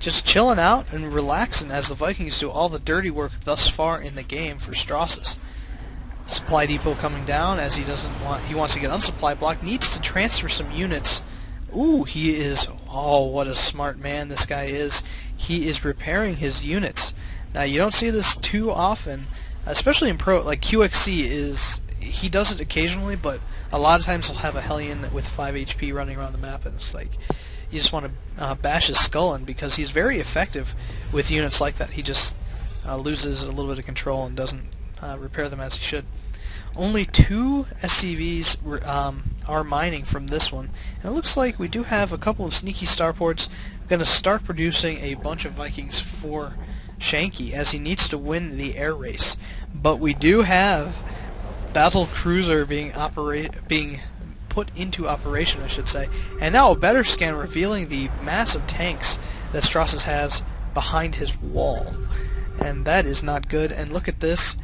just chilling out and relaxing as the Vikings do all the dirty work thus far in the game for Strossus. Supply depot coming down as he wants to get unsupply block, needs to transfer some units. Ooh, he is, oh, what a smart man this guy is. He is repairing his units. Now, you don't see this too often, especially in Pro. Like, QXC he does it occasionally, but a lot of times he'll have a Hellion with 5 HP running around the map, and it's like, you just want to bash his skull in, because he's very effective with units like that. He just loses a little bit of control and doesn't repair them as he should. Only 2 SCVs are mining from this one, and it looks like we do have a couple of sneaky starports going to start producing a bunch of Vikings for sHaNkY, as he needs to win the air race. But we do have battle cruiser being put into operation, I should say, and now a better scan revealing the massive tanks that Strossus has behind his wall, and that is not good. And look at this.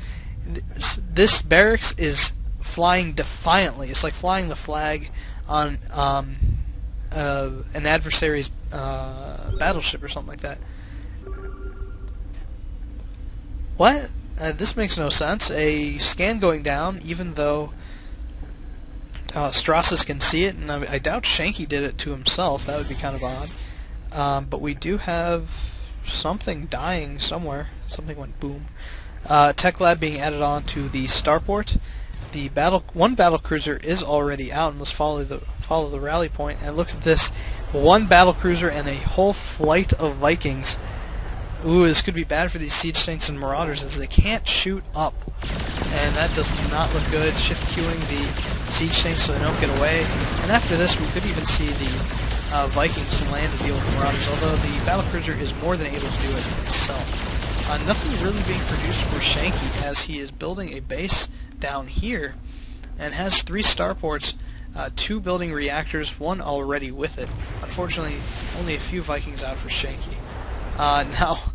This barracks is flying defiantly. It's like flying the flag on an adversary's battleship or something like that. What? This makes no sense. A scan going down, even though Strossus can see it, and I doubt sHaNkY did it to himself. That would be kind of odd. But we do have something dying somewhere. Something went boom. Tech Lab being added on to the starport. The one battle cruiser is already out, and let's follow the rally point. And look at this: one battle cruiser and a whole flight of Vikings. Ooh, this could be bad for these siege tanks and marauders, as they can't shoot up, and that does not look good. Shift queuing the siege tanks so they don't get away. And after this, we could even see the Vikings land to deal with the marauders, although the battlecruiser is more than able to do it himself. Nothing really being produced for sHaNkY, as he is building a base down here and has 3 starports, 2 building reactors, 1 already with it. Unfortunately, only a few Vikings out for sHaNkY. Now,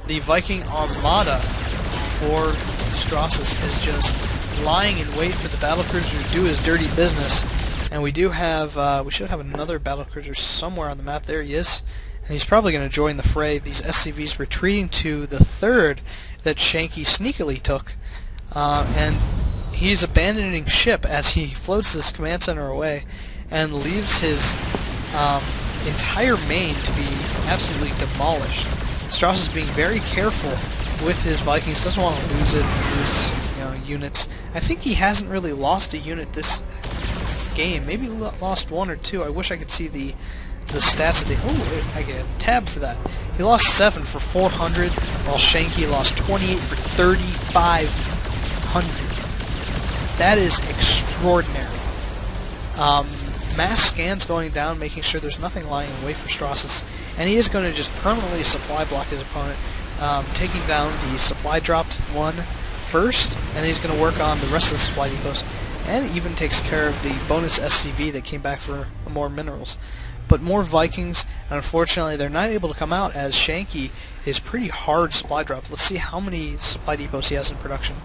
the Viking armada for Strossus is just lying in wait for the battlecruiser to do his dirty business. And we do have, we should have another battlecruiser somewhere on the map. There he is. And he's probably going to join the fray. These SCVs retreating to the 3rd that sHaNkY sneakily took. And he's abandoning ship as he floats this command center away and leaves his entire main to be absolutely demolished. Strossus being very careful with his Vikings, doesn't want to lose it and lose units. I think he hasn't really lost a unit this game. Maybe lost 1 or 2. I wish I could see the stats of the... Oh, I get a tab for that. He lost 7 for 400, while sHaNkY lost 28 for 3,500. That is extraordinary. Mass scans going down, making sure there's nothing lying in wait for Strossus, and he is going to just permanently supply block his opponent, taking down the supply dropped one first, and he's going to work on the rest of the supply depots, and even takes care of the bonus SCV that came back for more minerals. But more Vikings, and unfortunately they're not able to come out, as sHaNkY is pretty hard supply drop. Let's see how many supply depots he has in production.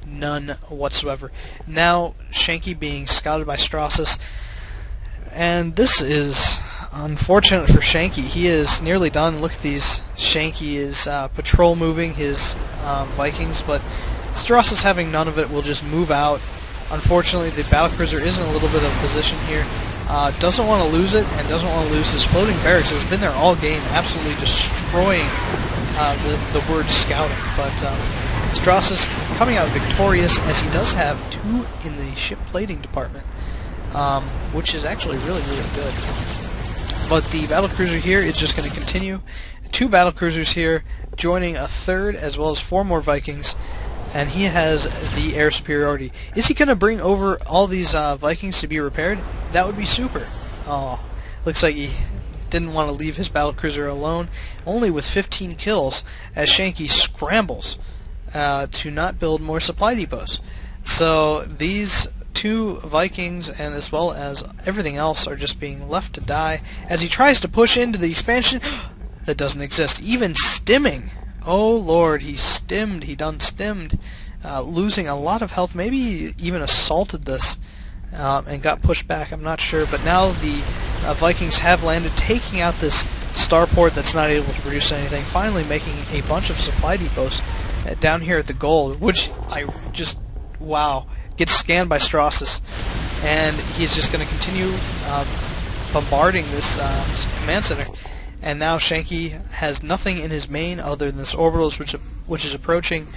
None whatsoever. Now sHaNkY being scouted by Strossus, and this is unfortunate for sHaNkY. He is nearly done. Look at these. sHaNkY is patrol moving his Vikings, but Strossus, having none of it, will just move out. Unfortunately, the battlecruiser is in a little bit of position here. Doesn't want to lose it, and doesn't want to lose his floating barracks. Has been there all game, absolutely destroying the word scouting. But Strossus coming out victorious, as he does have 2 in the ship plating department, which is actually really, really good. But the battlecruiser here is just going to continue. 2 battlecruisers here, joining a 3rd, as well as 4 more Vikings. And he has the air superiority. Is he going to bring over all these Vikings to be repaired? That would be super. Oh, looks like he didn't want to leave his battlecruiser alone, only with 15 kills, as sHaNkY scrambles to not build more supply depots. So these 2 Vikings, and as well as everything else, are just being left to die as he tries to push into the expansion that doesn't exist. Even stimming. Oh Lord, he stimmed, he done stimmed, losing a lot of health, maybe even assaulted this, and got pushed back, I'm not sure, but now the Vikings have landed, taking out this starport that's not able to produce anything, finally making a bunch of supply depots down here at the gold, which I just, wow, gets scanned by Strossus, and he's just going to continue bombarding this command center. And now sHaNkY has nothing in his main other than this orbitals, which is approaching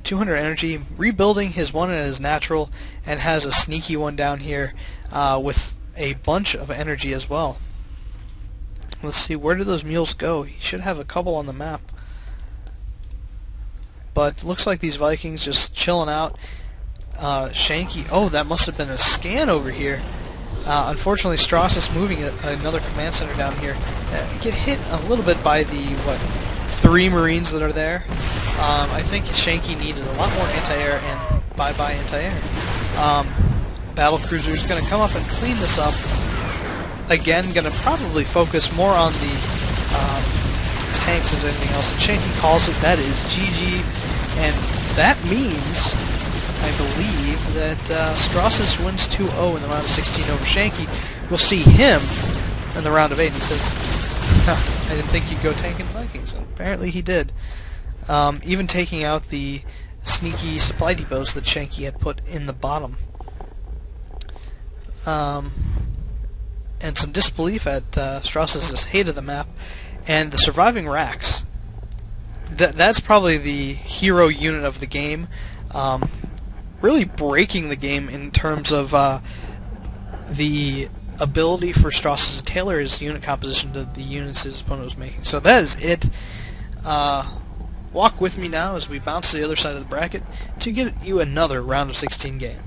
200 energy, rebuilding his one at his natural, and has a sneaky one down here with a bunch of energy as well. Let's see, where do those mules go? He should have a couple on the map. But looks like these Vikings just chilling out. sHaNkY, oh, that must have been a scan over here. Unfortunately, Strossus moving another command center down here. Get hit a little bit by the, 3 Marines that are there. I think sHaNkY needed a lot more anti-air, and bye-bye anti-air. Battle cruiser's going to come up and clean this up. Again, going to probably focus more on the tanks as anything else. And sHaNkY calls it, that is GG. And that means, I believe, that Strossus wins 2-0 in the round of 16 over sHaNkY. We'll see him in the round of 8. And he says, I didn't think you'd go tanking Vikings. And apparently he did. Even taking out the sneaky supply depots that sHaNkY had put in the bottom. And some disbelief at Strossus' hate of the map. And the surviving racks. That's probably the hero unit of the game. Really breaking the game in terms of the ability for Strossus to tailor his unit composition to the units his opponent was making. So that is it. Walk with me now as we bounce to the other side of the bracket to get you another round of 16 game.